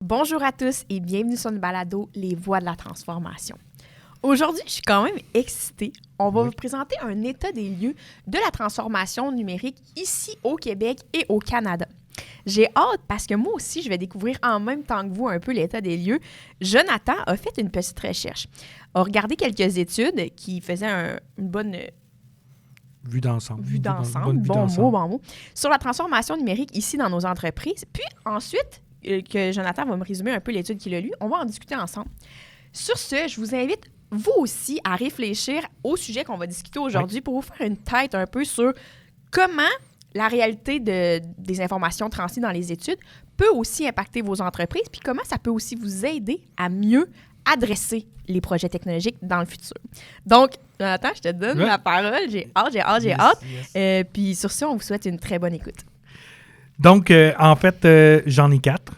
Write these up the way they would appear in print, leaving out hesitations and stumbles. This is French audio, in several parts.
Bonjour à tous et bienvenue sur le balado Les Voix de la transformation. Aujourd'hui, je suis quand même excitée. On va vous présenter un état des lieux de la transformation numérique ici au Québec et au Canada. J'ai hâte parce que moi aussi, je vais découvrir en même temps que vous un peu l'état des lieux. Jonathan a fait une petite recherche, a regardé quelques études qui faisaient une bonne... Vue d'ensemble. Bon mot. Sur la transformation numérique ici dans nos entreprises. Puis ensuite, que Jonathan va me résumer un peu l'étude qu'il a lue, on va en discuter ensemble. Sur ce, je vous invite, vous aussi, à réfléchir au sujet qu'on va discuter aujourd'hui pour vous faire une tête un peu sur comment la réalité des informations transmises dans les études peut aussi impacter vos entreprises, puis comment ça peut aussi vous aider à mieux adresser les projets technologiques dans le futur. Donc, Jonathan, je te donne la parole. J'ai hâte. Yes. Puis sur ce, on vous souhaite une très bonne écoute. Donc, en fait, j'en ai quatre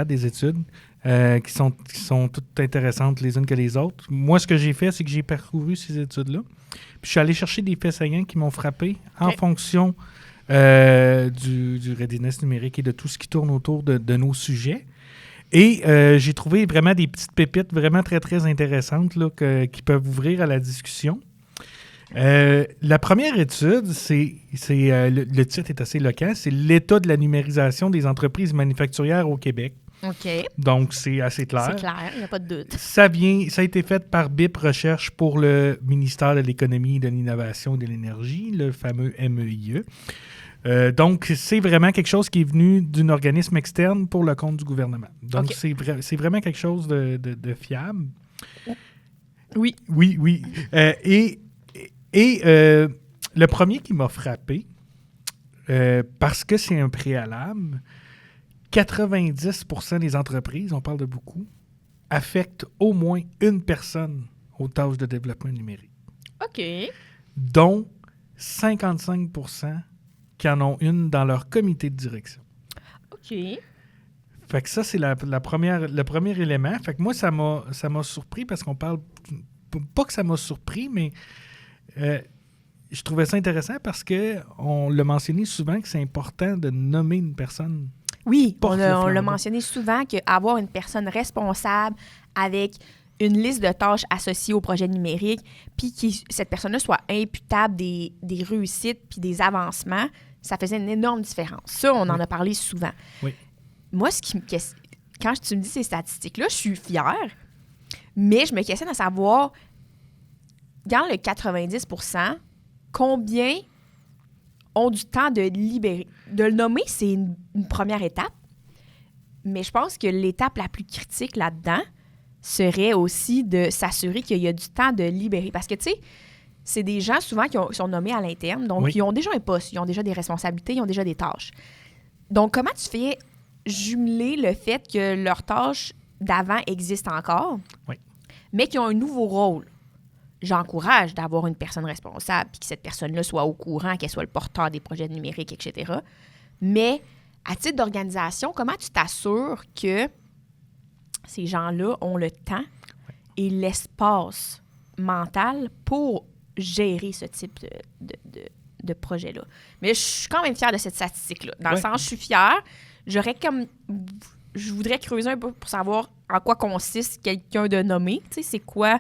des études qui sont toutes intéressantes les unes que les autres. Moi, ce que j'ai fait, c'est que j'ai parcouru ces études-là. Puis je suis allé chercher des faits saillants qui m'ont frappé en fonction du readiness numérique et de tout ce qui tourne autour de nos sujets. Et j'ai trouvé vraiment des petites pépites vraiment très, très intéressantes là, qui peuvent ouvrir à la discussion. La première étude, le titre est assez éloquent, c'est l'état de la numérisation des entreprises manufacturières au Québec. OK. Donc, c'est assez clair. C'est clair, il n'y a pas de doute. Ça a été fait par BIP Recherche pour le ministère de l'Économie, de l'Innovation et de l'Énergie, le fameux MEIE. Donc, c'est vraiment quelque chose qui est venu d'un organisme externe pour le compte du gouvernement. Donc, c'est vraiment quelque chose de fiable. Oui. Oui. Et le premier qui m'a frappé, parce que c'est un préalable, 90% des entreprises, on parle de beaucoup, affectent au moins une personne aux tâches de développement numérique. OK. Dont 55% qui en ont une dans leur comité de direction. OK. Fait que ça, c'est le premier élément. Fait que moi, ça m'a surpris parce qu'on parle... Pas que ça m'a surpris, mais... je trouvais ça intéressant parce qu'on l'a mentionné souvent que c'est important de nommer une personne. Oui, on l'a mentionné souvent qu'avoir une personne responsable avec une liste de tâches associées au projet numérique, puis que cette personne-là soit imputable des réussites puis des avancements, ça faisait une énorme différence. Ça, on en a parlé souvent. Oui. Moi, quand tu me dis ces statistiques-là, je suis fière, mais je me questionne à savoir... Dans le 90%, combien ont du temps de libérer? De le nommer, c'est une première étape, mais je pense que l'étape la plus critique là-dedans serait aussi de s'assurer qu'il y a du temps de libérer. Parce que, tu sais, c'est des gens souvent qui sont nommés à l'interne, donc ils ont déjà un poste, ils ont déjà des responsabilités, ils ont déjà des tâches. Donc, comment tu fais jumeler le fait que leurs tâches d'avant existent encore, mais qu'ils ont un nouveau rôle? J'encourage d'avoir une personne responsable puis que cette personne-là soit au courant, qu'elle soit le porteur des projets numériques, etc. Mais à titre d'organisation, comment tu t'assures que ces gens-là ont le temps et l'espace mental pour gérer ce type de projet-là? Mais je suis quand même fière de cette statistique-là. Dans le sens, je suis fière. Je voudrais creuser un peu pour savoir en quoi consiste quelqu'un de nommé. Tu sais, c'est quoi...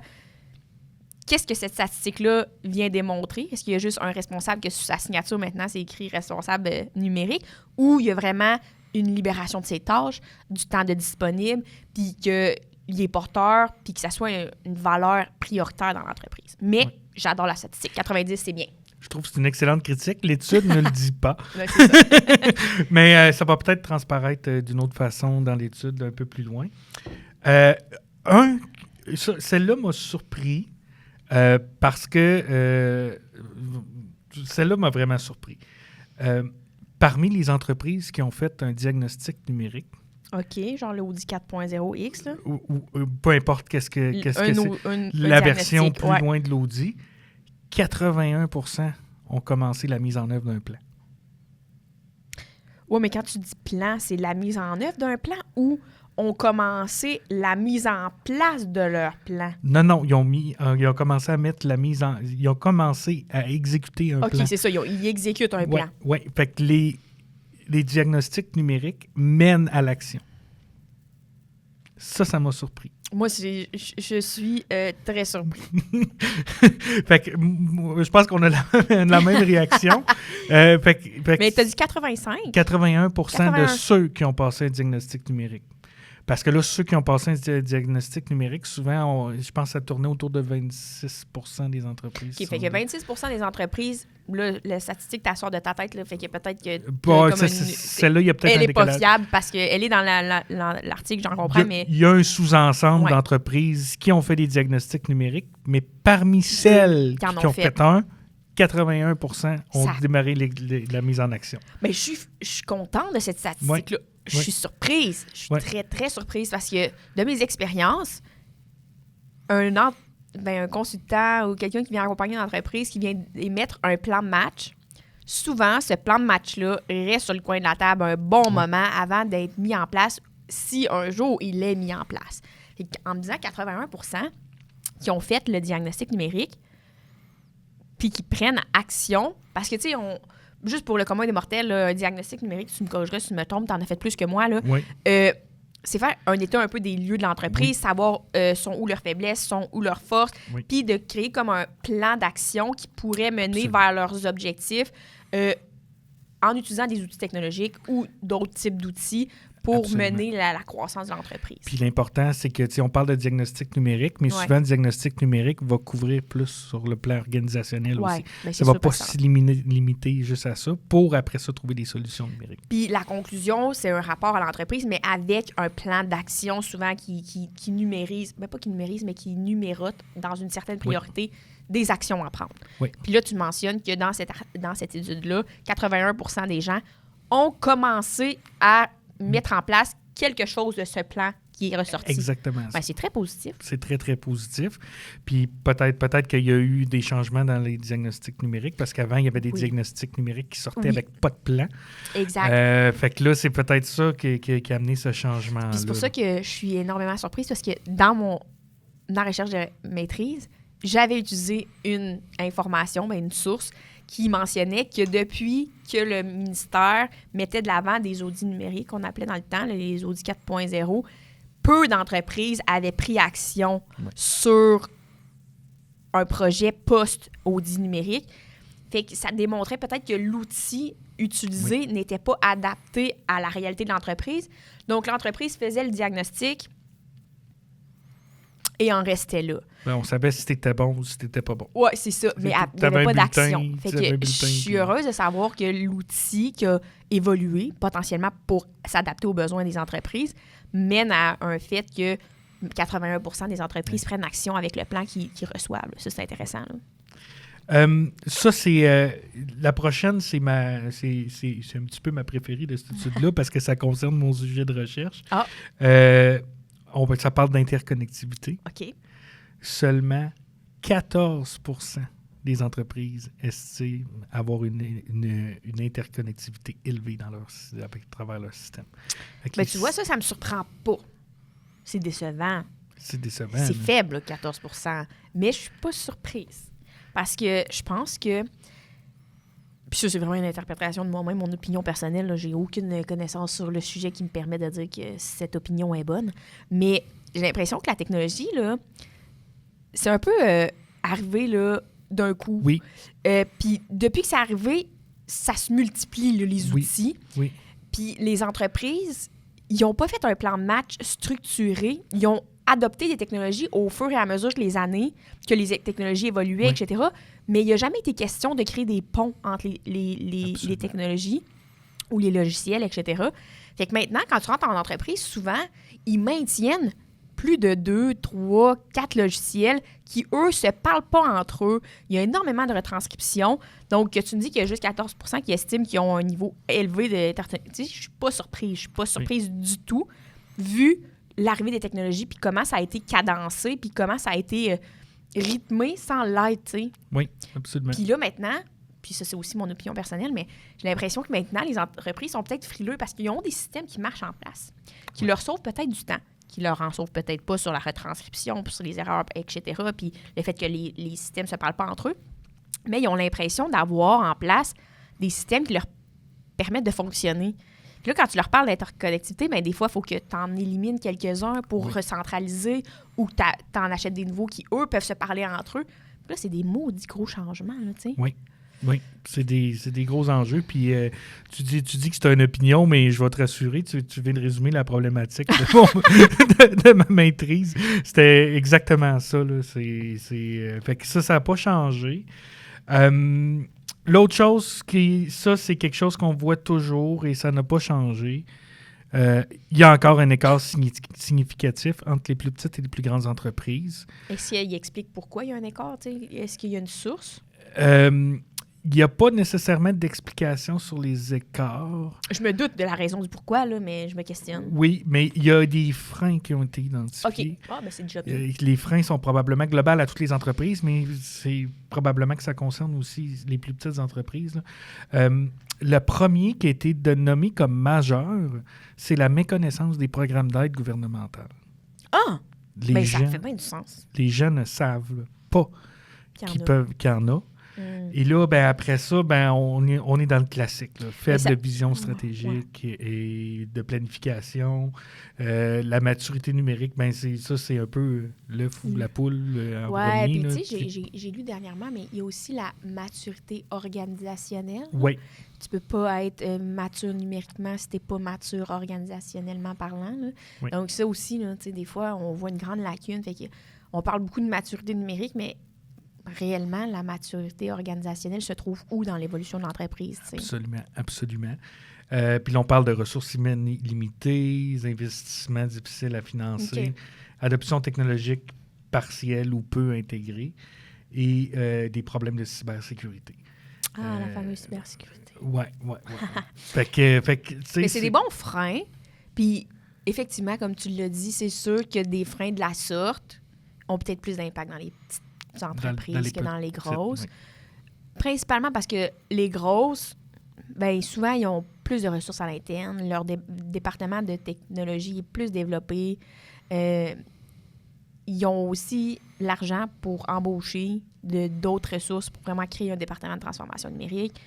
Qu'est-ce que cette statistique-là vient démontrer? Est-ce qu'il y a juste un responsable que sur sa signature, maintenant, c'est écrit « responsable numérique » ou il y a vraiment une libération de ses tâches, du temps de disponible, puis qu'il est porteur, puis que ça soit une valeur prioritaire dans l'entreprise. Mais j'adore la statistique. 90, c'est bien. Je trouve que c'est une excellente critique. L'étude ne le dit pas. C'est ça. Mais ça va peut-être transparaître d'une autre façon dans l'étude un peu plus loin. Celle-là m'a surpris. Parce que celle-là m'a vraiment surpris. Parmi les entreprises qui ont fait un diagnostic numérique, OK, genre le Audi 4.0X, là? Ou peu importe qu'est-ce que c'est, la version plus loin de l'Audi, 81% ont commencé la mise en œuvre d'un plan. Oui, mais quand tu dis plan, c'est la mise en œuvre d'un plan ou ont commencé la mise en place de leur plan? Non, ils ont commencé à mettre ils ont commencé à exécuter un plan. OK, c'est ça, ils exécutent un plan. Oui, fait que les diagnostics numériques mènent à l'action. Ça m'a surpris. Moi, je suis très surpris. Fait que je pense qu'on a la même réaction. Mais tu as dit 85? 81% de ceux qui ont passé un diagnostic numérique. Parce que là, ceux qui ont passé un diagnostic numérique, souvent, je pense que ça tournait autour de 26% des entreprises. OK, fait que 26% des entreprises, là, la statistique, tu sors de ta tête, là, fait que peut-être que... Celle-là, il y a peut-être un elle n'est pas décalage. fiable parce qu'elle est dans l'article, j'en comprends, mais... Il y a un sous-ensemble d'entreprises qui ont fait des diagnostics numériques, mais parmi celles qui ont fait un, 81% ont démarré la mise en action. Mais je suis contente de cette statistique-là. Je suis surprise. Je suis très, très surprise parce que de mes expériences, un consultant ou quelqu'un qui vient accompagner une entreprise, qui vient émettre un plan de match, souvent, ce plan de match-là reste sur le coin de la table un bon moment avant d'être mis en place, si un jour il est mis en place. Et en me disant 81% qui ont fait le diagnostic numérique, puis qui prennent action, parce que, tu sais, juste pour le commun des mortels, là, un diagnostic numérique, tu me corrigeras si tu me trompes, tu en as fait plus que moi, là. Oui. C'est faire un état un peu des lieux de l'entreprise, savoir sont où leurs faiblesses, sont où leurs forces, puis de créer comme un plan d'action qui pourrait mener vers leurs objectifs en utilisant des outils technologiques ou d'autres types d'outils pour mener la croissance de l'entreprise. Puis l'important, c'est que, on parle de diagnostic numérique, mais souvent, le diagnostic numérique va couvrir plus sur le plan organisationnel aussi. Ça ne va pas se limiter juste à ça pour, après ça, trouver des solutions numériques. Puis la conclusion, c'est un rapport à l'entreprise, mais avec un plan d'action souvent qui numérise, pas qui numérise, mais qui numérote dans une certaine priorité des actions à prendre. Oui. Puis là, tu mentionnes que dans cette étude-là, 81% des gens ont commencé à mettre en place quelque chose de ce plan qui est ressorti. Exactement. C'est très positif. C'est très, très positif. Puis peut-être qu'il y a eu des changements dans les diagnostics numériques, parce qu'avant, il y avait des diagnostics numériques qui sortaient avec pas de plan. Exact. Fait que là, c'est peut-être ça qui a amené ce changement-là. Puis c'est pour ça que je suis énormément surprise, parce que dans la recherche de maîtrise, j'avais utilisé une information, une source, qui mentionnait que depuis que le ministère mettait de l'avant des audits numériques, qu'on appelait dans le temps les audits 4.0, peu d'entreprises avaient pris action sur un projet post-audit numérique. Fait que ça démontrait peut-être que l'outil utilisé n'était pas adapté à la réalité de l'entreprise. Donc, l'entreprise faisait le diagnostic et en restait là. On savait si t'étais bon ou si t'étais pas bon. Oui, c'est ça. Mais il n'y avait pas d'action. Fait que je suis heureuse de savoir que l'outil qui a évolué potentiellement pour s'adapter aux besoins des entreprises mène à un fait que 81% des entreprises prennent action avec le plan qu'ils reçoivent. Ça, c'est intéressant. Ça, c'est... la prochaine, c'est un petit peu ma préférée de cette étude-là parce que ça concerne mon sujet de recherche. Ça parle d'interconnectivité. OK. Seulement 14% des entreprises estiment avoir une interconnectivité élevée à travers leur système. Mais tu vois, ça me surprend pas. C'est décevant. C'est décevant. C'est faible, 14%. Mais je suis pas surprise. Parce que je pense que... Puis ça, c'est vraiment une interprétation de moi-même, mon opinion personnelle. Là, j'ai aucune connaissance sur le sujet qui me permet de dire que cette opinion est bonne. Mais j'ai l'impression que la technologie, là, c'est un peu arrivé là, d'un coup. Oui. Puis depuis que c'est arrivé, ça se multiplie, là, les outils. Oui. Puis les entreprises, ils n'ont pas fait un plan de match structuré. Ils ont adopté des technologies au fur et à mesure que les technologies évoluaient, etc. Mais il n'a jamais été question de créer des ponts entre les technologies ou les logiciels, etc. Fait que maintenant, quand tu rentres en entreprise, souvent, ils maintiennent plus de 2, 3, 4 logiciels qui, eux, se parlent pas entre eux. Il y a énormément de retranscriptions. Donc, tu me dis qu'il y a juste 14% qui estiment qu'ils ont un niveau élevé d'interconnectivité. Je suis pas surprise. Je suis pas surprise du tout, vu l'arrivée des technologies, puis comment ça a été cadencé, puis comment ça a été rythmé sans l'être, tu sais. Oui, absolument. Puis là, maintenant, puis ça, c'est aussi mon opinion personnelle, mais j'ai l'impression que maintenant, les entreprises sont peut-être frileux parce qu'ils ont des systèmes qui marchent en place, qui leur sauvent peut-être du temps, qui leur en sauvent peut-être pas sur la retranscription, sur les erreurs, etc., puis le fait que les systèmes ne se parlent pas entre eux. Mais ils ont l'impression d'avoir en place des systèmes qui leur permettent de fonctionner. Puis là, quand tu leur parles d'interconnectivité, bien, des fois, il faut que tu en élimines quelques-uns pour recentraliser ou que tu en achètes des nouveaux qui, eux, peuvent se parler entre eux. Puis là, c'est des maudits gros changements, là, tu sais. Oui, c'est des gros enjeux. Puis tu dis que c'est une opinion, mais je vais te rassurer, tu viens de résumer la problématique de ma maîtrise. C'était exactement ça. Là. Fait que ça n'a pas changé. L'autre chose, c'est quelque chose qu'on voit toujours et ça n'a pas changé. Il y a encore un écart significatif entre les plus petites et les plus grandes entreprises. Est-ce qu'il explique pourquoi il y a un écart? T'sais? Est-ce qu'il y a une source? Il n'y a pas nécessairement d'explication sur les écarts. Je me doute de la raison du pourquoi, là, mais je me questionne. Oui, mais il y a des freins qui ont été identifiés. OK. Ah, ben c'est déjà bien. Les freins sont probablement globaux à toutes les entreprises, mais c'est probablement que ça concerne aussi les plus petites entreprises. Le premier qui a été nommé comme majeur, c'est la méconnaissance des programmes d'aide gouvernementale. Ah! Ben ça fait bien du sens. Les gens ne savent pas qu'il y en a. Et là, ben, après ça, ben, on est dans le classique. Là. Faible vision stratégique et de planification. La maturité numérique, ben, c'est un peu l'œuf ou la poule en premier. Oui, puis tu sais, j'ai lu dernièrement, mais il y a aussi la maturité organisationnelle. Oui. Tu peux pas être mature numériquement si tu n'es pas mature organisationnellement parlant. Là. Oui. Donc ça aussi, là, des fois, on voit une grande lacune. Fait on parle beaucoup de maturité numérique, mais réellement, la maturité organisationnelle se trouve où dans l'évolution de l'entreprise? T'sais? Absolument. Puis là, on parle de ressources humaines limitées, investissements difficiles à financer, adoption technologique partielle ou peu intégrée et des problèmes de cybersécurité. Ah, la fameuse cybersécurité. Oui. fait que, mais c'est des bons freins. Puis, effectivement, comme tu l'as dit, c'est sûr que des freins de la sorte ont peut-être plus d'impact dans les petites entreprises que dans les grosses. Oui. Principalement parce que les grosses, bien souvent, ils ont plus de ressources à l'interne. Leur département de technologie est plus développé. Ils ont aussi l'argent pour embaucher d'autres ressources pour vraiment créer un département de transformation numérique.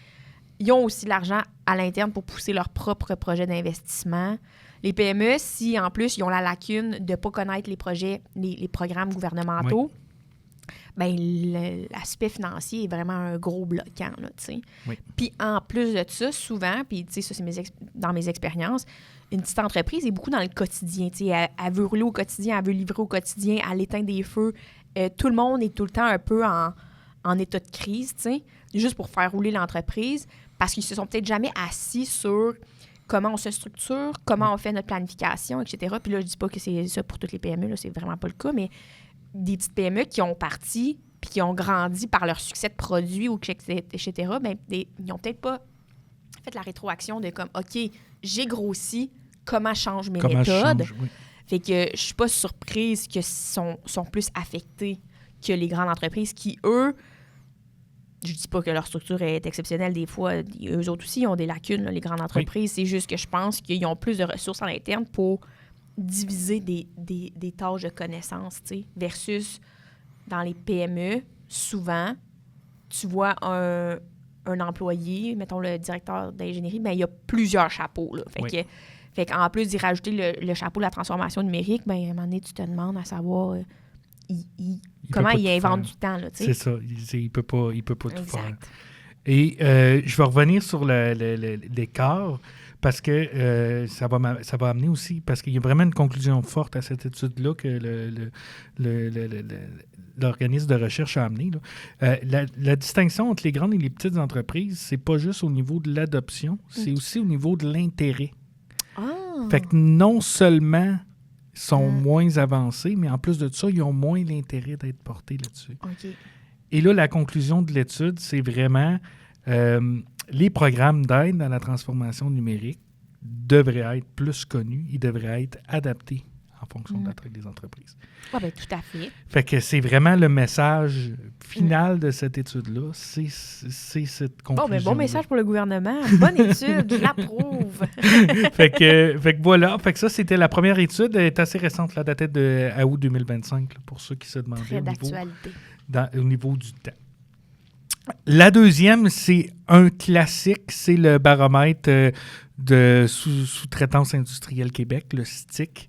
Ils ont aussi l'argent à l'interne pour pousser leurs propres projets d'investissement. Les PME, si en plus, ils ont la lacune de ne pas connaître les projets, les programmes gouvernementaux, bien, l'aspect financier est vraiment un gros bloquant, là, tu sais. Oui. Puis en plus de ça, souvent, puis tu sais, ça, c'est dans mes expériences, une petite entreprise est beaucoup dans le quotidien, tu sais. Elle veut rouler au quotidien, elle veut livrer au quotidien, elle éteint des feux. Tout le monde est tout le temps un peu en état de crise, tu sais, juste pour faire rouler l'entreprise, parce qu'ils se sont peut-être jamais assis sur comment on se structure, comment on fait notre planification, etc. Puis là, je dis pas que c'est ça pour toutes les PME, là, c'est vraiment pas le cas, mais des petites PME qui ont parti puis qui ont grandi par leur succès de produits, ou etc., bien, ils n'ont peut-être pas fait la rétroaction de comme, OK, j'ai grossi, comment je change mes méthodes? Fait que je suis pas surprise qu'ils sont plus affectés que les grandes entreprises qui, eux, je dis pas que leur structure est exceptionnelle des fois, eux autres aussi, ils ont des lacunes, là, les grandes entreprises. C'est juste que je pense qu'ils ont plus de ressources à l'interne pour diviser des tâches de connaissances, tu sais, versus dans les PME, souvent, tu vois un employé, mettons le directeur d'ingénierie, bien, il y a plusieurs chapeaux, là. Fait qu'en plus d'y rajouter le chapeau de la transformation numérique, bien, à un moment donné, tu te demandes à savoir comment il invente du temps, là, tu sais. C'est ça, il peut pas tout faire. Et je vais revenir sur l'écart, parce que ça va amener aussi, parce qu'il y a vraiment une conclusion forte à cette étude-là que l'organisme de recherche a amené. La distinction entre les grandes et les petites entreprises, c'est pas juste au niveau de l'adoption, c'est aussi au niveau de l'intérêt. Fait que non seulement ils sont moins avancés, mais en plus de ça, ils ont moins l'intérêt d'être portés là-dessus. Et là, la conclusion de l'étude, c'est vraiment les programmes d'aide à la transformation numérique devraient être plus connus, ils devraient être adaptés en en fonction de la taille des entreprises. Ah ben tout à fait. Fait que c'est vraiment le message final de cette étude-là, c'est cette conclusion. Bon message pour le gouvernement. Bonne étude, je l'approuve. fait que voilà. Fait que ça, c'était la première étude. Elle est assez récente, la datait de août 2025, là, pour ceux qui se demandaient Très d'actualité. Au niveau du temps. La deuxième, c'est un classique, c'est le baromètre de sous-traitance industrielle Québec, le STIC,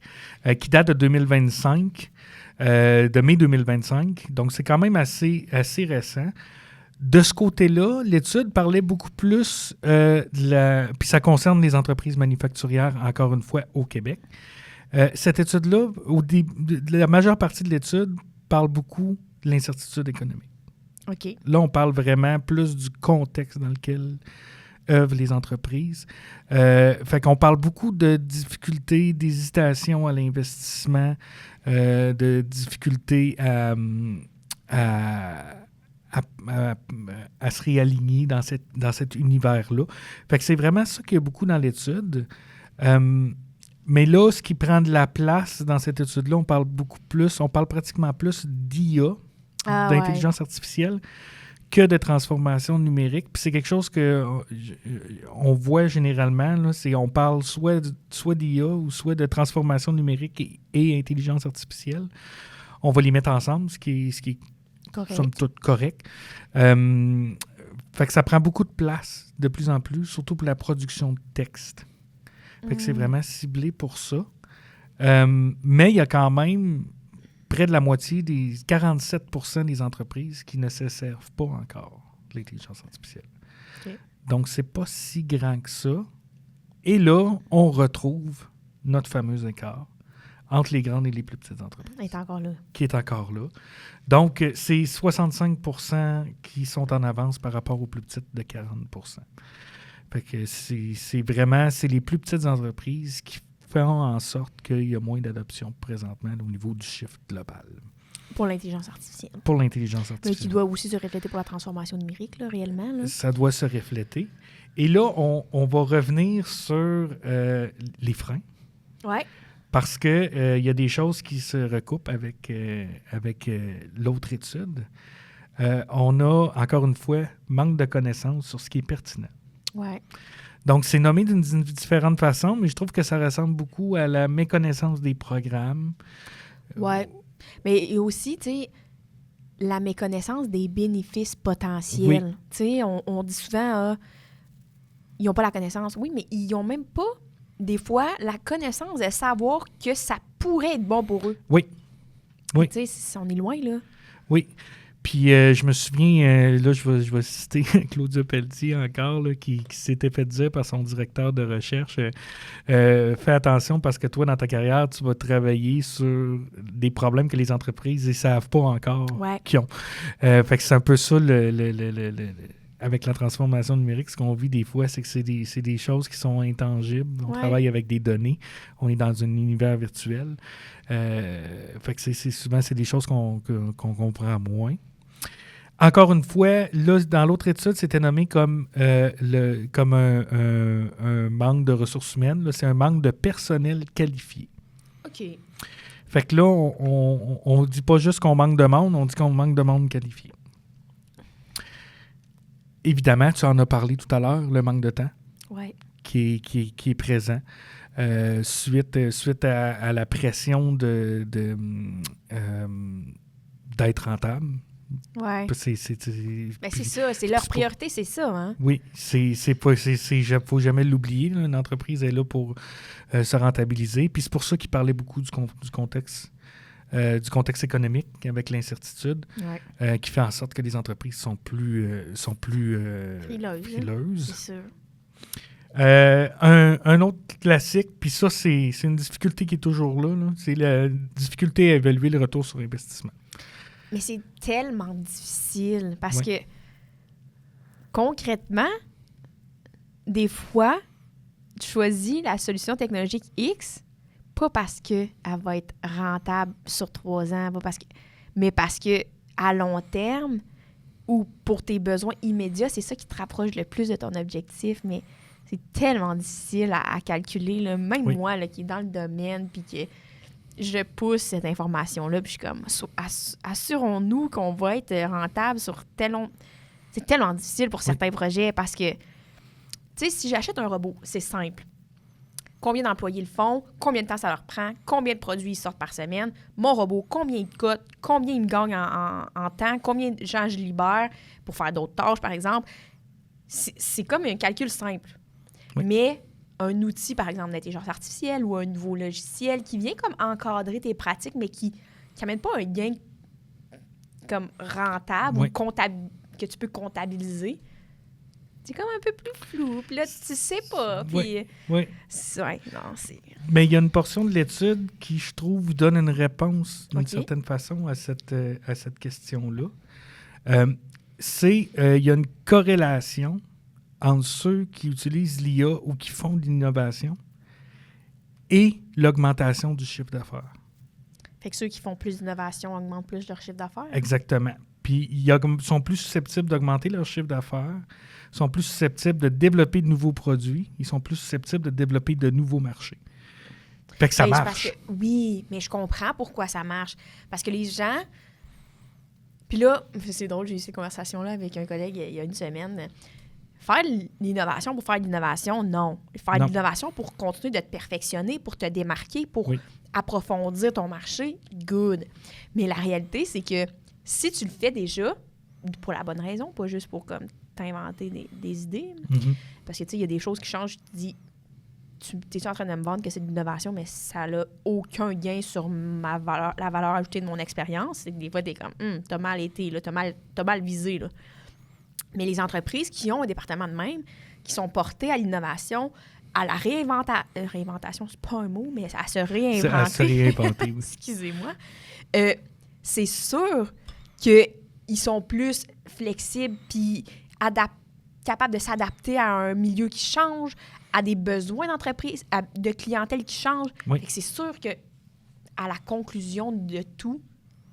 qui date de 2025, de mai 2025. Donc, c'est quand même assez récent. De ce côté-là, l'étude parlait beaucoup plus puis ça concerne les entreprises manufacturières, encore une fois, au Québec. Cette étude-là, la majeure partie de l'étude parle beaucoup de l'incertitude économique. OK. Là, on parle vraiment plus du contexte dans lequel œuvrent les entreprises. Fait qu'on parle beaucoup de difficultés, d'hésitation à l'investissement, de difficultés à se réaligner dans cet univers-là. Fait que c'est vraiment ça qu'il y a beaucoup dans l'étude. Mais là, ce qui prend de la place dans cette étude-là, on parle pratiquement plus d'IA, d'intelligence artificielle, que de transformation numérique. Puis c'est quelque chose on voit généralement, là, on parle soit d'IA ou soit de transformation numérique et intelligence artificielle. On va les mettre ensemble, ce qui est somme toute correct. Fait que ça prend beaucoup de place, de plus en plus, surtout pour la production de texte. Fait que c'est vraiment ciblé pour ça. Mais il y a quand même près de la moitié, 47% des entreprises qui ne se servent pas encore de l'intelligence artificielle. Okay. Donc, c'est pas si grand que ça. Et là, on retrouve notre fameux écart entre les grandes et les plus petites entreprises. Qui est encore là. Donc, c'est 65% qui sont en avance par rapport aux plus petites de 40%. Fait que c'est les plus petites entreprises qui font en sorte qu'il y a moins d'adoption présentement au niveau du chiffre global. Pour l'intelligence artificielle. Mais qui doit aussi se refléter pour la transformation numérique, là, réellement. Là. Ça doit se refléter. Et là, on va revenir sur les freins. Ouais. Parce qu'il y a des choses qui se recoupent avec l'autre étude. On a, encore une fois, manque de connaissances sur ce qui est pertinent. Ouais. Donc, c'est nommé d'une différente façon, mais je trouve que ça ressemble beaucoup à la méconnaissance des programmes. Oui. Mais aussi, tu sais, la méconnaissance des bénéfices potentiels. Oui. Tu sais, on dit souvent, ils n'ont pas la connaissance. Oui, mais ils n'ont même pas, des fois, la connaissance de savoir que ça pourrait être bon pour eux. Oui. Oui. Tu sais, on est loin, là. Oui. Puis je me souviens, là, je vais citer Claudia Pelletier encore, là, qui s'était fait dire par son directeur de recherche, fais attention parce que toi, dans ta carrière, tu vas travailler sur des problèmes que les entreprises ne savent pas encore qu'ils ont. Fait que c'est un peu ça, avec la transformation numérique, ce qu'on vit des fois, c'est que c'est des choses qui sont intangibles. On travaille avec des données. On est dans un univers virtuel. Fait que souvent, c'est des choses qu'on comprend moins. Encore une fois, là, dans l'autre étude, c'était nommé comme un manque de ressources humaines. Là, c'est un manque de personnel qualifié. OK. Fait que là, on dit pas juste qu'on manque de monde, on dit qu'on manque de monde qualifié. Évidemment, tu en as parlé tout à l'heure, le manque de temps qui est présent. Suite à la pression d'être rentable. Oui. C'est ça, c'est leur priorité, c'est ça. Hein? Oui, faut jamais l'oublier. Là, une entreprise est là pour se rentabiliser. Puis c'est pour ça qu'il parlait beaucoup du contexte économique avec l'incertitude, qui fait en sorte que les entreprises sont plus frileuses. C'est sûr. Un autre classique, puis ça, c'est une difficulté qui est toujours là, c'est la difficulté à évaluer le retour sur investissement. Mais c'est tellement difficile parce que, concrètement, des fois, tu choisis la solution technologique X, pas parce qu'elle va être rentable sur 3 ans, mais parce que à long terme ou pour tes besoins immédiats, c'est ça qui te rapproche le plus de ton objectif, mais c'est tellement difficile à calculer. Là. Même moi, là, qui est dans le domaine, puis que je pousse cette information-là, puis je suis comme, assurons-nous qu'on va être rentable sur tel long... C'est tellement difficile pour certains projets parce que, tu sais, si j'achète un robot, c'est simple. Combien d'employés le font, combien de temps ça leur prend, combien de produits ils sortent par semaine, mon robot, combien il coûte, combien il me gagne en temps, combien de gens je libère pour faire d'autres tâches, par exemple. C'est comme un calcul simple. Oui. Mais un outil, par exemple, d'intelligence artificielle ou un nouveau logiciel qui vient comme encadrer tes pratiques, mais qui n'amène pas un gain comme rentable Oui. ou que tu peux comptabiliser, c'est comme un peu plus flou. Puis là, tu sais pas. Puis, Oui. ouais, non, c'est... Mais il y a une portion de l'étude qui, je trouve, donne une réponse d'une OK. certaine façon à cette question-là. Il y a une corrélation entre ceux qui utilisent l'IA ou qui font de l'innovation et l'augmentation du chiffre d'affaires. Fait que ceux qui font plus d'innovation augmentent plus leur chiffre d'affaires. Exactement. Puis ils sont plus susceptibles d'augmenter leur chiffre d'affaires, sont plus susceptibles de développer de nouveaux produits, ils sont plus susceptibles de développer de nouveaux marchés. Fait que ça marche. Oui, mais je comprends pourquoi ça marche. Parce que les gens... Puis là, c'est drôle, j'ai eu cette conversation-là avec un collègue il y a une semaine. Faire de l'innovation pour faire de l'innovation, non. Faire de l'innovation pour continuer de te perfectionner, pour te démarquer, pour approfondir ton marché, good. Mais la réalité, c'est que si tu le fais déjà, pour la bonne raison, pas juste pour comme t'inventer des idées, parce que tu sais, il y a des choses qui changent, tu te dis, t'es-tu en train de me vendre que c'est de l'innovation, mais ça n'a aucun gain sur la valeur ajoutée de mon expérience. C'est que des fois, t'es comme, t'as mal été, là, t'as mal visé, là. Mais les entreprises qui ont un département de même, qui sont portées à l'innovation, à la réinventation, c'est pas un mot, mais à se réinventer. À se réinventer, oui. Excusez-moi. C'est sûr qu'ils sont plus flexibles puis capables de s'adapter à un milieu qui change, à des besoins d'entreprise, de clientèle qui changent. Oui. C'est sûr que à la conclusion de tout,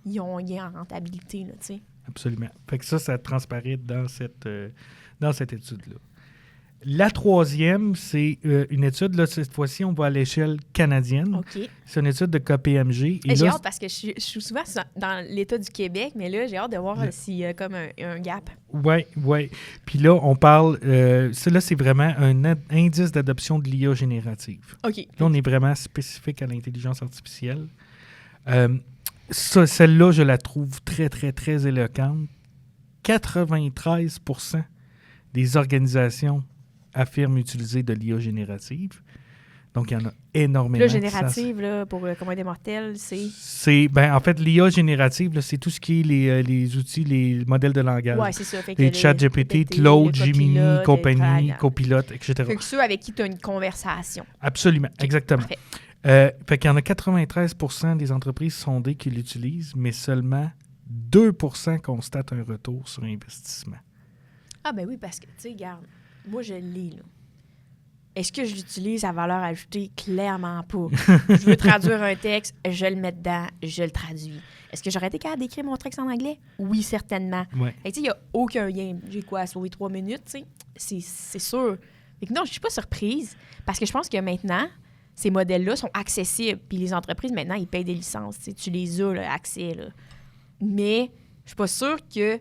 ils ont un gain en rentabilité, là, tu sais. Absolument. Fait que ça transparaît dans cette étude-là. La troisième, c'est une étude, là, cette fois-ci, on va à l'échelle canadienne. OK. C'est une étude de KPMG. Et j'ai hâte parce que je suis souvent dans l'État du Québec, mais là, j'ai hâte de voir s'il y a comme un gap. Oui. Puis là, on parle... là, c'est vraiment un indice d'adoption de l'IA générative. OK. Là, on est vraiment spécifique à l'intelligence artificielle. Celle-là, je la trouve très, très, très éloquente. 93% des organisations affirment utiliser de l'IA générative. Donc, il y en a énormément. L'IA générative, là, pour le commun des mortels, en fait, l'IA générative, là, c'est tout ce qui est les outils, les modèles de langage. Oui, c'est ça. Fait les ChatGPT, Claude, Gemini, compagnie, Copilote, etc. Fait que ceux avec qui tu as une conversation. Absolument, Okay, exactement. Parfait. Fait qu'il y en a 93% des entreprises sondées qui l'utilisent, mais seulement 2% constatent un retour sur investissement. Ah ben oui, parce que, tu sais, regarde, moi, je lis, là. Est-ce que je l'utilise à valeur ajoutée? Clairement pas. Je veux traduire un texte, je le mets dedans, je le traduis. Est-ce que j'aurais été capable d'écrire mon texte en anglais? Oui, certainement. Ouais. Et tu sais, il n'y a aucun lien. J'ai quoi à sauver 3 minutes, tu sais? C'est sûr. Fait que non, je suis pas surprise parce que je pense que maintenant, ces modèles-là sont accessibles. Puis les entreprises, maintenant, ils payent des licences. Tu les as, là, accès. Là. Mais je suis pas sûre que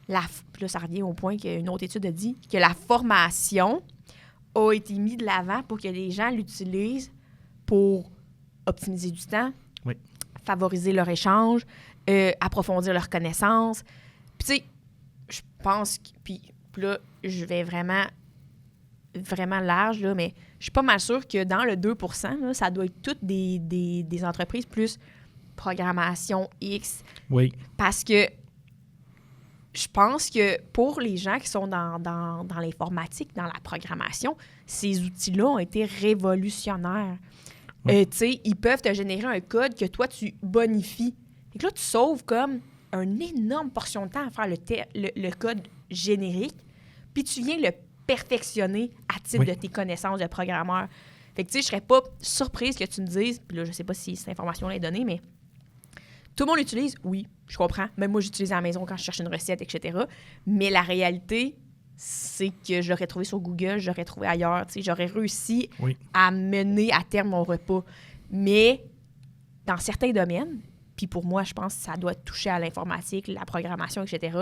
là, ça revient au point qu'une autre étude a dit que la formation a été mise de l'avant pour que les gens l'utilisent pour optimiser du temps, favoriser leur échange, approfondir leurs connaissances. Puis tu sais, je pense que... Puis là, je vais vraiment large, là, mais je suis pas mal sûre que dans le 2%, là, ça doit être toutes des entreprises plus programmation X. Oui. Parce que je pense que pour les gens qui sont dans l'informatique, dans la programmation, ces outils-là ont été révolutionnaires. Oui. Tu sais, ils peuvent te générer un code que toi, tu bonifies. Et que là, tu sauves comme une énorme portion de temps à faire le code générique, puis tu viens le perfectionner à titre de tes connaissances de programmeur. Fait que, tu sais, je serais pas surprise que tu me dises, puis là, je sais pas si cette information-là est donnée, mais tout le monde l'utilise, oui, je comprends. Même moi, j'utilise à la maison quand je cherche une recette, etc. Mais la réalité, c'est que je l'aurais trouvé sur Google, j'aurais trouvé ailleurs, tu sais, j'aurais réussi à mener à terme mon repas. Mais dans certains domaines, puis pour moi, je pense que ça doit toucher à l'informatique, la programmation, etc.,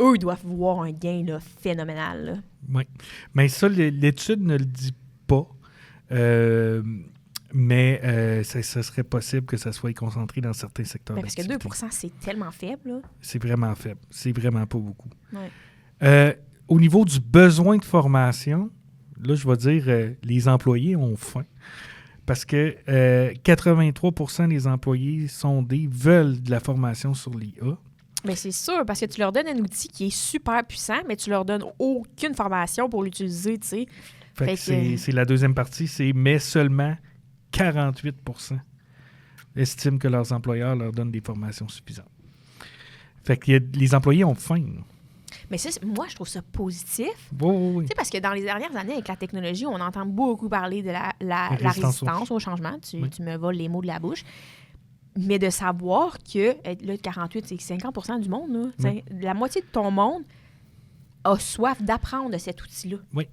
eux, ils doivent voir un gain là, phénoménal. Là. Oui. Mais ça, l'étude ne le dit pas. Mais ça serait possible que ça soit concentré dans certains secteurs Parce que 2 %, c'est tellement faible. Là. C'est vraiment faible. C'est vraiment pas beaucoup. Ouais. Au niveau du besoin de formation, là, je vais dire, les employés ont faim. Parce que 83 % des employés sondés veulent de la formation sur l'IA. Mais c'est sûr, parce que tu leur donnes un outil qui est super puissant, mais tu leur donnes aucune formation pour l'utiliser, tu sais. Fait que c'est la deuxième partie, mais seulement 48 % estiment que leurs employeurs leur donnent des formations suffisantes. Fait que les employés ont faim. Mais ça, moi, je trouve ça positif. Oui. Tu sais, parce que dans les dernières années, avec la technologie, on entend beaucoup parler de la résistance au changement. Tu me voles les mots de la bouche. Mais de savoir que, là, 48, c'est 50 % du monde, là, la moitié de ton monde a soif d'apprendre de cet outil-là. Oui.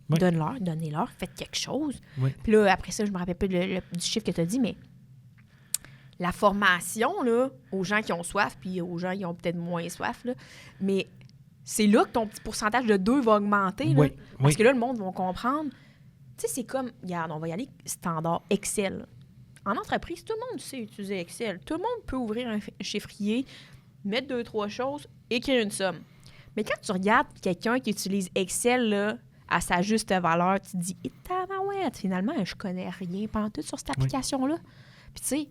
Donnez-leur, faites quelque chose. Oui. Puis là, après ça, je me rappelle plus du chiffre que tu as dit, mais la formation, là, aux gens qui ont soif, puis aux gens qui ont peut-être moins soif, là, mais c'est là que ton petit pourcentage de 2 va augmenter. Là, parce que là, le monde va comprendre. Tu sais, c'est comme, regarde, on va y aller standard Excel. En entreprise, tout le monde sait utiliser Excel. Tout le monde peut ouvrir un chiffrier, mettre 2-3 choses, écrire une somme. Mais quand tu regardes quelqu'un qui utilise Excel là, à sa juste valeur, tu te dis « tabarouette, finalement, je connais rien pantoute sur cette application-là. » Puis tu sais,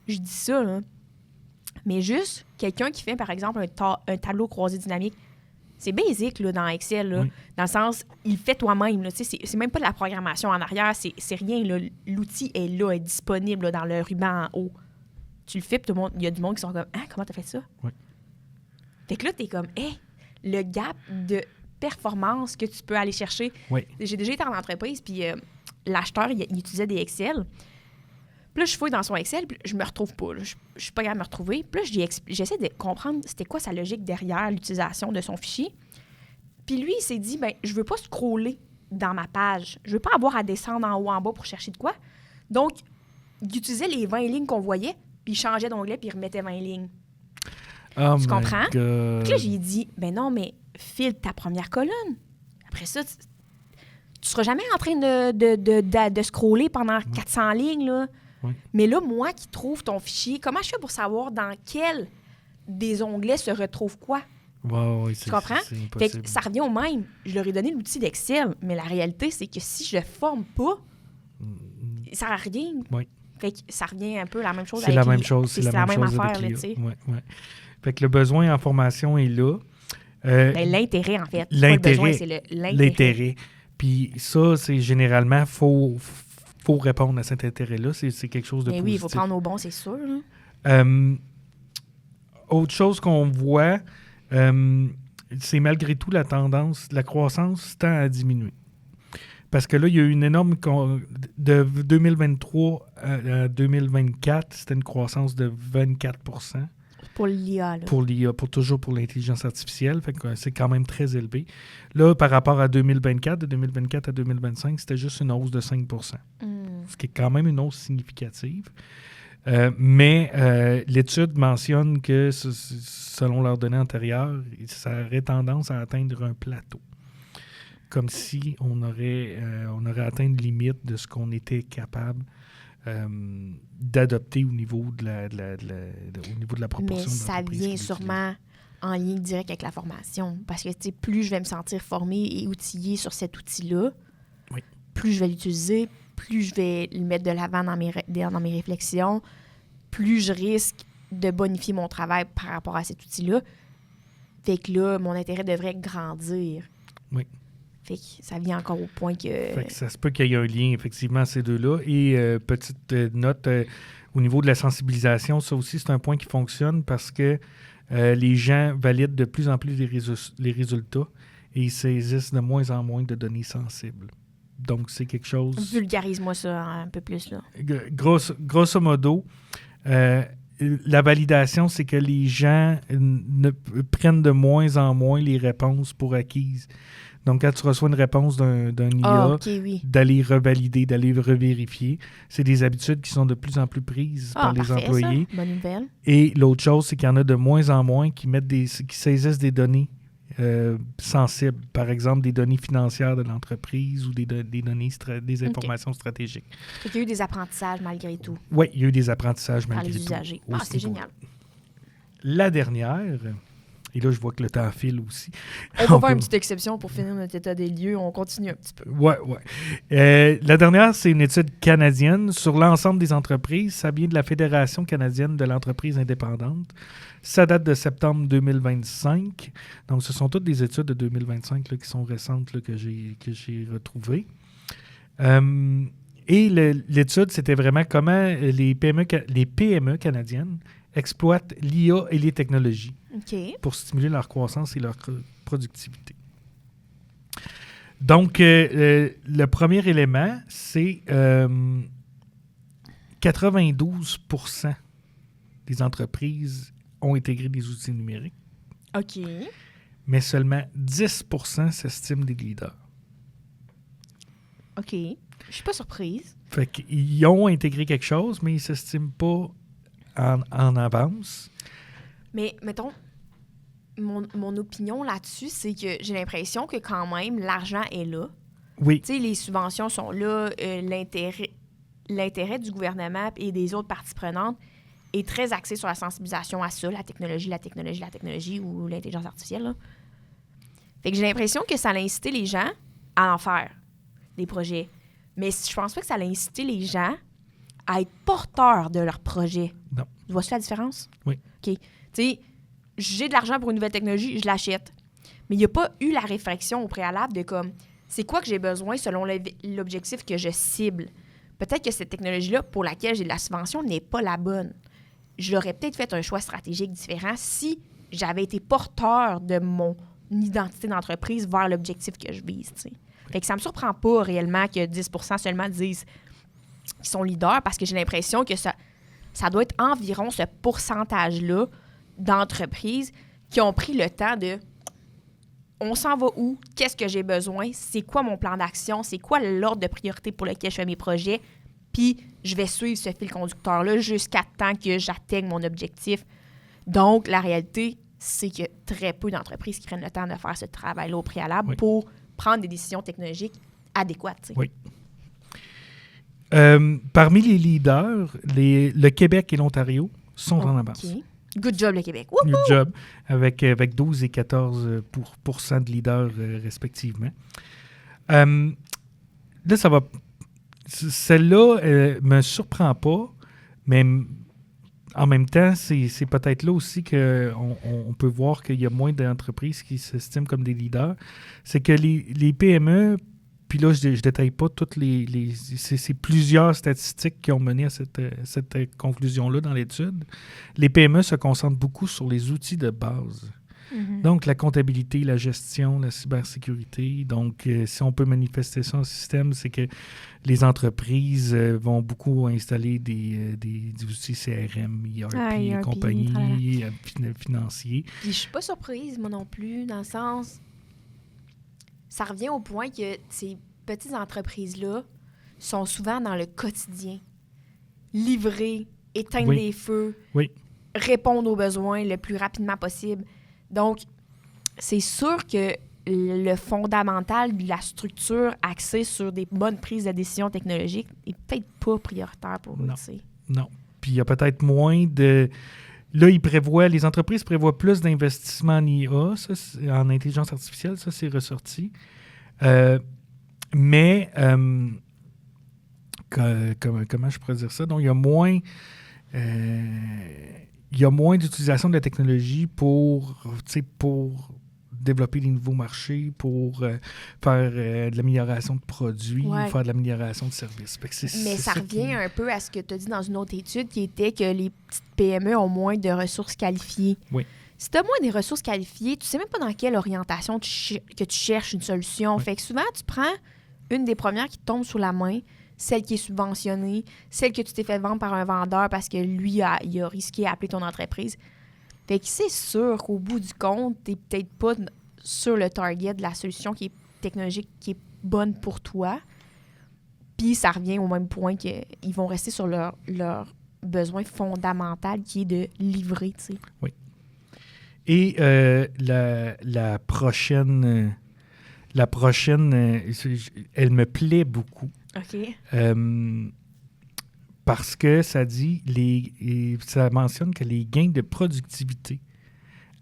je dis ça, là, mais juste quelqu'un qui fait, par exemple, un tableau croisé dynamique, c'est basique là, dans Excel, là, dans le sens, il le fait toi-même. Là, c'est même pas de la programmation en arrière, c'est rien. Là, l'outil est là, est disponible là, dans le ruban en haut. Tu le fais, puis il y a du monde qui sont comme « Ah, comment t'as fait ça? » Fait que là, t'es comme « Hey, le gap de performance que tu peux aller chercher. » J'ai déjà été en entreprise, puis l'acheteur, il utilisait des Excel. Puis là, je fouille dans son Excel, puis je me retrouve pas. Là. Je suis pas capable de me retrouver. Puis là, j'essaie de comprendre c'était quoi sa logique derrière l'utilisation de son fichier. Puis lui, il s'est dit, je veux pas scroller dans ma page. Je veux pas avoir à descendre en haut, en bas pour chercher de quoi. Donc, il utilisait les 20 lignes qu'on voyait, puis il changeait d'onglet, puis il remettait 20 lignes. Oh tu comprends? God. Puis là, j'ai dit, non, mais file ta première colonne. Après ça, tu seras jamais en train de scroller pendant 400 lignes, là. Mais là, moi qui trouve ton fichier, comment je fais pour savoir dans quel des onglets se retrouve quoi? Tu comprends? Fait que ça revient au même. Je leur ai donné l'outil d'Excel, mais la réalité, c'est que si je ne forme pas, ça ne sert à rien. Fait que ça revient un peu la même chose avec la même chose. C'est la même affaire, là, tu sais. Fait que le besoin en formation est là. L'intérêt, en fait. L'intérêt. Pas le besoin, c'est l'intérêt. Puis ça, c'est généralement, faut répondre à cet intérêt-là. C'est quelque chose de positif. Oui, il faut prendre au bon, c'est sûr. Autre chose qu'on voit, c'est malgré tout la tendance, la croissance tend à diminuer. Parce que là, il y a eu une énorme... De 2023 à 2024, c'était une croissance de 24 %. Pour l'IA, là. Pour l'IA, toujours pour l'intelligence artificielle. Fait que c'est quand même très élevé. Là, par rapport à 2024, de 2024 à 2025, c'était juste une hausse de 5 %. Ce qui est quand même une hausse significative. Mais l'étude mentionne que, selon leurs données antérieures, ça aurait tendance à atteindre un plateau. Comme si on aurait atteint une limite de ce qu'on était capable d'adopter au niveau de la proportion. Mais ça vient sûrement en lien direct avec la formation. Parce que plus je vais me sentir formée et outillée sur cet outil-là, plus je vais l'utiliser, plus je vais le mettre de l'avant dans mes réflexions, plus je risque de bonifier mon travail par rapport à cet outil-là. Fait que là, mon intérêt devrait grandir. Oui. Fait que ça vient encore au point que... Fait que ça se peut qu'il y ait un lien, effectivement, ces deux-là. Et petite note, au niveau de la sensibilisation, ça aussi, c'est un point qui fonctionne parce que les gens valident de plus en plus les résultats et ils saisissent de moins en moins de données sensibles. Donc, c'est quelque chose... Vulgarise-moi ça un peu plus, là. Grosso modo, la validation, c'est que les gens prennent de moins en moins les réponses pour acquises. Donc, quand tu reçois une réponse d'un IA, Ah, OK, oui. d'aller revalider, d'aller revérifier. C'est des habitudes qui sont de plus en plus prises par les parfait, employés. ça. Bonne nouvelle. Et l'autre chose, c'est qu'il y en a de moins en moins qui saisissent des données sensibles. Par exemple, des données financières de l'entreprise ou des informations stratégiques. Fait qu'il y a eu des apprentissages malgré tout Oui, il y a eu des apprentissages par malgré les tout. usagers. à Ah, ce c'est niveau-là. génial. La dernière, et là, je vois que le temps file aussi. On va faire une petite exception pour finir notre état des lieux. On continue un petit peu. Ouais. La dernière, c'est une étude canadienne sur l'ensemble des entreprises. Ça vient de la Fédération canadienne de l'entreprise indépendante. Ça date de septembre 2025. Donc, ce sont toutes des études de 2025 là, qui sont récentes là, que j'ai retrouvées. Et l'étude, c'était vraiment comment les PME canadiennes exploitent l'IA et les technologies OK. pour stimuler leur croissance et leur productivité. Donc, le premier élément, c'est 92% des entreprises ont intégré des outils numériques, OK. mais seulement 10% s'estiment des leaders. OK. Je suis pas surprise. Fait qu'ils ont intégré quelque chose, mais ils ne s'estiment pas en avance. Mais, mettons, mon opinion là-dessus, c'est que j'ai l'impression que quand même, l'argent est là. Oui, Tu sais, les subventions sont là. L'intérêt du gouvernement et des autres parties prenantes est très axé sur la sensibilisation à ça, la technologie ou l'intelligence artificielle. Là. Fait que j'ai l'impression que ça a incité les gens à en faire, des projets. Mais je pense pas que ça a incité les gens à être porteurs de leur projet. Non. Tu vois-tu la différence? Oui. OK. Tu sais, j'ai de l'argent pour une nouvelle technologie, je l'achète. Mais il n'y a pas eu la réflexion au préalable de comme, c'est quoi que j'ai besoin selon l'objectif que je cible? Peut-être que cette technologie-là, pour laquelle j'ai de la subvention, n'est pas la bonne. J'aurais peut-être fait un choix stratégique différent si j'avais été porteur de mon identité d'entreprise vers l'objectif que je vise. T'sais. Fait que ça me surprend pas réellement que 10% seulement disent qu'ils sont leaders parce que j'ai l'impression que ça doit être environ ce pourcentage-là d'entreprises qui ont pris le temps de on s'en va où? Qu'est-ce que j'ai besoin? C'est quoi mon plan d'action? C'est quoi l'ordre de priorité pour lequel je fais mes projets? Puis, je vais suivre ce fil conducteur-là jusqu'à temps que j'atteigne mon objectif. Donc, la réalité, c'est qu'il y a très peu d'entreprises qui prennent le temps de faire ce travail-là au préalable pour prendre des décisions technologiques adéquates. T'sais. Oui. Parmi les leaders, le Québec et l'Ontario sont en avance. Good job, le Québec. Good job, avec 12 et 14 % de leaders respectivement. Là, ça va... Celle-là me surprend pas, mais en même temps, c'est peut-être là aussi qu'on peut voir qu'il y a moins d'entreprises qui s'estiment comme des leaders. C'est que les PME, puis là, je ne détaille pas toutes c'est plusieurs statistiques qui ont mené à cette conclusion-là dans l'étude. Les PME se concentrent beaucoup sur les outils de base. Mm-hmm. Donc, la comptabilité, la gestion, la cybersécurité. Donc, si on peut manifester ça en système, c'est que les entreprises vont beaucoup installer des outils CRM, ERP, compagnie, financiers. Puis, je suis pas surprise, moi non plus, dans le sens... Ça revient au point que ces petites entreprises-là sont souvent dans le quotidien. Livrer, éteindre des feux, répondre aux besoins le plus rapidement possible. Donc, c'est sûr que le fondamental de la structure axée sur des bonnes prises de décision technologiques n'est peut-être pas prioritaire pour eux. Non. Puis il y a peut-être moins de... Là, les entreprises prévoient plus d'investissements en IA, en intelligence artificielle, ça, c'est ressorti. Mais, comment je pourrais dire ça? Donc, il y a moins d'utilisation de la technologie pour développer des nouveaux marchés, pour faire de l'amélioration de produits, faire de l'amélioration de services. Mais ça revient un peu à ce que tu as dit dans une autre étude, qui était que les petites PME ont moins de ressources qualifiées. Oui. Si tu as moins des ressources qualifiées, tu sais même pas dans quelle orientation que tu cherches une solution. Fait que souvent, tu prends une des premières qui te tombe sous la main, celle qui est subventionnée, celle que tu t'es fait vendre par un vendeur parce que lui, il a risqué d'appeler ton entreprise. Fait que c'est sûr qu'au bout du compte, tu n'es peut-être pas sur le target de la solution qui est technologique qui est bonne pour toi. Puis ça revient au même point qu'ils vont rester sur leur besoin fondamental qui est de livrer, tu sais. Oui. Et la prochaine, elle me plaît beaucoup. OK. Parce que ça ça mentionne que les gains de productivité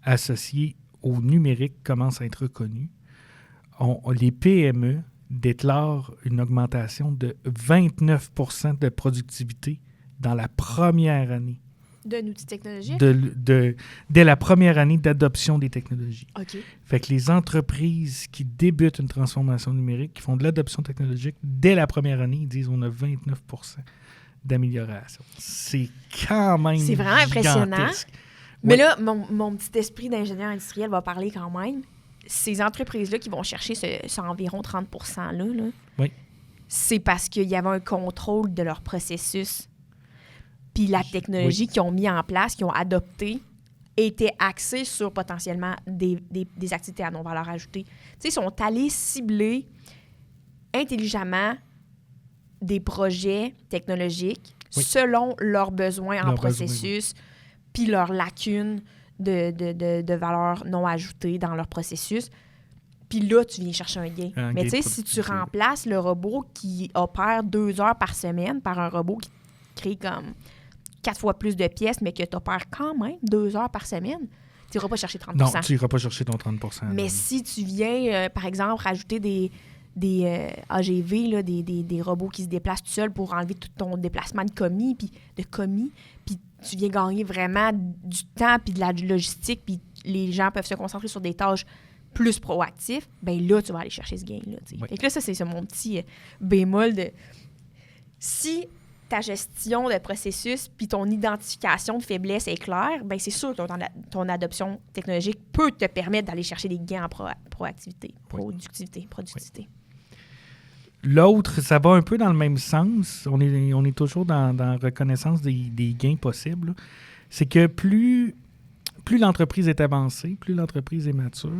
associés au numérique commencent à être reconnus. Les PME déclarent une augmentation de 29 % de productivité dans la première année. D'un outil technologique? Dès la première année d'adoption des technologies. OK. Fait que les entreprises qui débutent une transformation numérique, qui font de l'adoption technologique, dès la première année, ils disent on a 29 % d'amélioration. C'est quand même C'est vraiment impressionnant. gigantesque. Mais Ouais. là, mon petit esprit d'ingénieur industriel va parler quand même. Ces entreprises-là qui vont chercher ce environ 30 %-là, là, Oui. c'est parce qu'il y avait un contrôle de leur processus. Puis la technologie qu'ils ont mis en place, qu'ils ont adoptée, était axée sur potentiellement des activités à non-valeur ajoutée. Tu sais, ils sont allés cibler intelligemment des projets technologiques selon leurs besoins en processus, puis leurs lacunes de valeur non ajoutée dans leur processus. Puis là, tu viens chercher un gain. Mais tu sais, si tu remplaces le robot qui opère 2 heures par semaine par un robot qui crée comme 4 fois plus de pièces, mais que tu opères quand même 2 heures par semaine, tu n'iras pas chercher 30 Non, tu n'iras pas chercher ton 30 %. Mais si tu viens, par exemple, rajouter des AGV, là, des robots qui se déplacent tout seuls pour enlever tout ton déplacement de commis, puis tu viens gagner vraiment du temps, puis de la logistique, puis les gens peuvent se concentrer sur des tâches plus proactives, bien là, tu vas aller chercher ce gain-là. Oui. Fait que là, ça, c'est mon petit bémol de... Si ta gestion de processus puis ton identification de faiblesse est claire, bien c'est sûr que ton adoption technologique peut te permettre d'aller chercher des gains en productivité. Oui. L'autre, ça va un peu dans le même sens. On est toujours dans la reconnaissance des gains possibles. C'est que plus l'entreprise est avancée, plus l'entreprise est mature,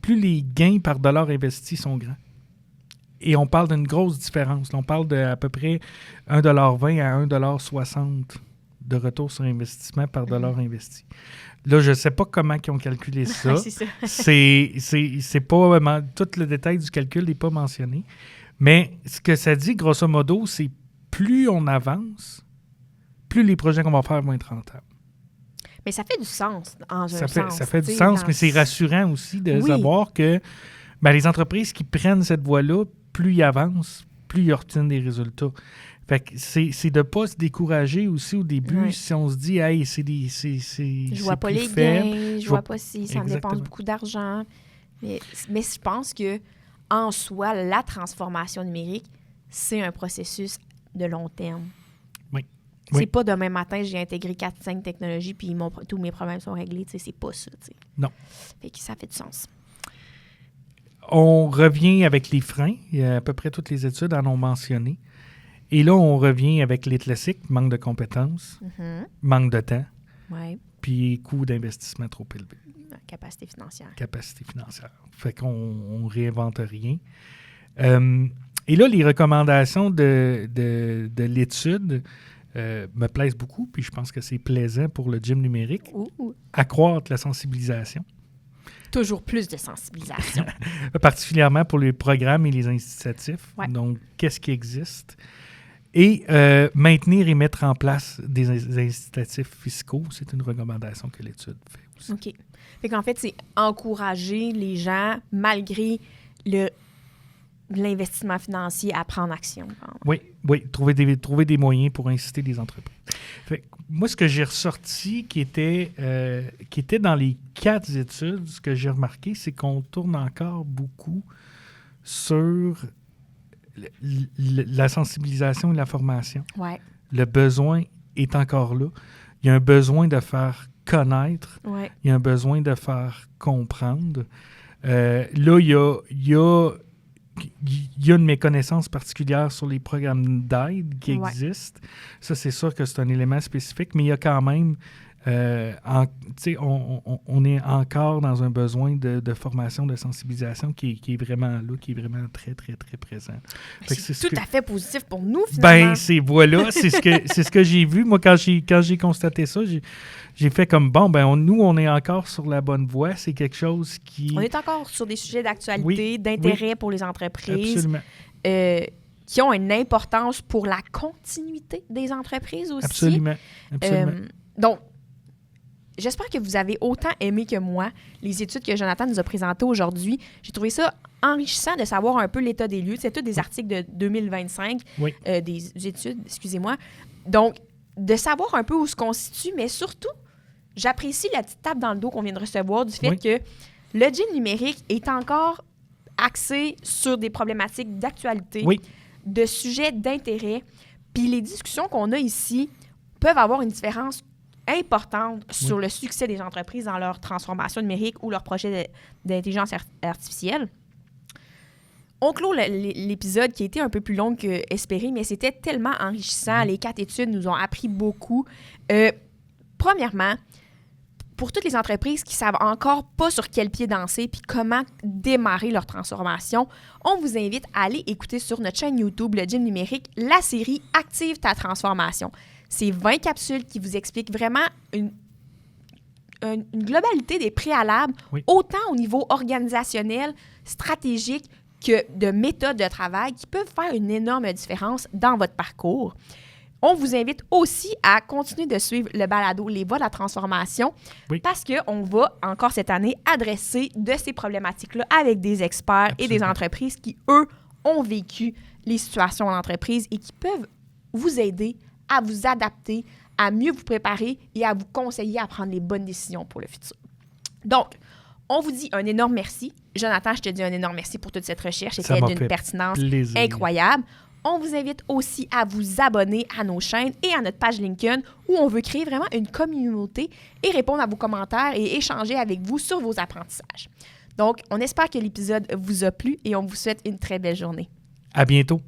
plus les gains par dollar investi sont grands. Et on parle d'une grosse différence. Là, on parle d'à peu près 1,20 à 1,60 $ de retour sur investissement par dollar investi. Là, je ne sais pas comment ils ont calculé ça. C'est ça. C'est pas vraiment... Tout le détail du calcul n'est pas mentionné. Mais ce que ça dit, grosso modo, c'est plus on avance, plus les projets qu'on va faire vont être rentables. Mais ça fait du sens, Ça fait du sens, mais c'est rassurant aussi de Oui. savoir que les entreprises qui prennent cette voie-là, plus ils avancent, plus ils obtiennent des résultats. Fait que c'est de ne pas se décourager aussi au début si on se dit « Hey, je vois pas les faible. gains, je vois pas si ça me Exactement. dépense beaucoup d'argent. » Mais je pense que en soi, la transformation numérique, c'est un processus de long terme. Oui. C'est pas demain matin, j'ai intégré 4-5 technologies puis tous mes problèmes sont réglés. C'est pas ça. T'sais. Non. Fait que ça fait du sens. On revient avec les freins. À peu près toutes les études en ont mentionné. Et là, on revient avec les classiques. Manque de compétences, manque de temps, puis coût d'investissement trop élevé. Capacité financière. Fait qu'on ne réinvente rien. Et là, les recommandations de l'étude me plaisent beaucoup, puis je pense que c'est plaisant pour le gym numérique. Accroître la sensibilisation. Toujours plus de sensibilisation. Particulièrement pour les programmes et les incitatifs. Ouais. Donc, qu'est-ce qui existe? Et maintenir et mettre en place des incitatifs fiscaux, c'est une recommandation que l'étude fait aussi. OK. Fait qu'en fait, c'est encourager les gens, malgré l'investissement financier, à prendre action. Oui, trouver des moyens pour inciter les entreprises. Fait que moi, ce que j'ai ressorti qui était dans les 4 études, ce que j'ai remarqué, c'est qu'on tourne encore beaucoup sur la sensibilisation et la formation. Ouais. Le besoin est encore là. Il y a un besoin de faire connaître. Ouais. Il y a un besoin de faire comprendre. Là, il y a une méconnaissance particulière sur les programmes d'aide qui existent. Ça, c'est sûr que c'est un élément spécifique, mais il y a quand même on est encore dans un besoin de formation, de sensibilisation qui est vraiment là, qui est vraiment très, très, très présent. C'est tout à fait positif pour nous, finalement. C'est ce que j'ai vu. Moi, quand j'ai constaté ça, j'ai fait comme, nous, on est encore sur la bonne voie. C'est quelque chose qui... On est encore sur des sujets d'actualité, d'intérêt pour les entreprises. Absolument. Qui ont une importance pour la continuité des entreprises aussi. Absolument. Donc, j'espère que vous avez autant aimé que moi les études que Jonathan nous a présentées aujourd'hui. J'ai trouvé ça enrichissant de savoir un peu l'état des lieux. C'est tous des articles de 2025, des études, excusez-moi. Donc, de savoir un peu où se constitue, mais surtout, j'apprécie la petite tape dans le dos qu'on vient de recevoir du fait que le gym numérique est encore axé sur des problématiques d'actualité, de sujets d'intérêt. Puis les discussions qu'on a ici peuvent avoir une différence importante sur le succès des entreprises dans leur transformation numérique ou leur projet d'intelligence artificielle. On clôt l'épisode qui a été un peu plus long qu'espéré, mais c'était tellement enrichissant. Les 4 études nous ont appris beaucoup. Premièrement, pour toutes les entreprises qui ne savent encore pas sur quel pied danser puis comment démarrer leur transformation, on vous invite à aller écouter sur notre chaîne YouTube, le Gym numérique, la série « Active ta transformation ». C'est 20 capsules qui vous expliquent vraiment une globalité des préalables, autant au niveau organisationnel, stratégique, que de méthodes de travail qui peuvent faire une énorme différence dans votre parcours. On vous invite aussi à continuer de suivre le balado Les Voies de la transformation parce qu'on va, encore cette année, adresser de ces problématiques-là avec des experts et des entreprises qui, eux, ont vécu les situations en entreprise et qui peuvent vous aider à vous adapter, à mieux vous préparer et à vous conseiller à prendre les bonnes décisions pour le futur. Donc, on vous dit un énorme merci. Jonathan, je te dis un énorme merci pour toute cette recherche. C'était d'une pertinence incroyable. On vous invite aussi à vous abonner à nos chaînes et à notre page LinkedIn où on veut créer vraiment une communauté et répondre à vos commentaires et échanger avec vous sur vos apprentissages. Donc, on espère que l'épisode vous a plu et on vous souhaite une très belle journée. À bientôt.